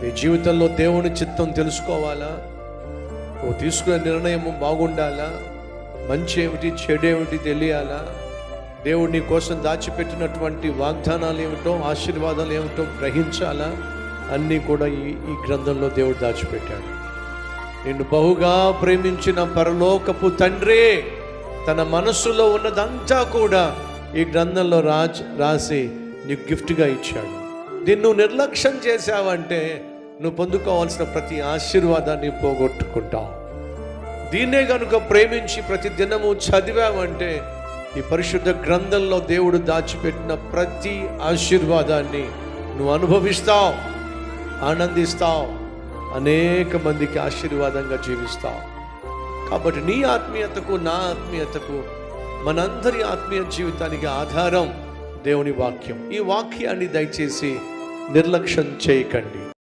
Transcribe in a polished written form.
నీ జీవితంలో దేవుని చిత్తం తెలుసుకోవాలా, నువ్వు తీసుకునే నిర్ణయం బాగుండాలా, మంచి ఏమిటి చెడు ఏమిటి తెలియాలా, దేవుడు నీ కోసం దాచిపెట్టినటువంటి వాగ్దానాలు ఏమిటో ఆశీర్వాదాలు ఏమిటో గ్రహించాలా, అన్నీ కూడా ఈ గ్రంథంలో దేవుడు దాచిపెట్టాడు. నిన్ను బహుగా ప్రేమించిన పరలోకపు తండ్రి తన మనస్సులో ఉన్నదంతా కూడా ఈ గ్రంథంలో రాసి నీకు గిఫ్ట్గా ఇచ్చాడు. దీన్ని నువ్వు నిర్లక్ష్యం చేశావంటే నువ్వు పొందుకోవాల్సిన ప్రతి ఆశీర్వాదాన్ని పోగొట్టుకుంటావు. దీన్నే కనుక ప్రేమించి ప్రతి దినము చదివావంటే ఈ పరిశుద్ధ గ్రంథంలో దేవుడు దాచిపెట్టిన ప్రతి ఆశీర్వాదాన్ని నువ్వు అనుభవిస్తావు, ఆనందిస్తావు, అనేక మందికి ఆశీర్వాదంగా జీవిస్తావు. కాబట్టి నీ ఆత్మీయతకు నా ఆత్మీయతకు మనందరి ఆత్మీయ జీవితానికి ఆధారం దేవుని వాక్యం. ఈ వాక్యాన్ని దయచేసి నిర్లక్ష్యం చేయకండి.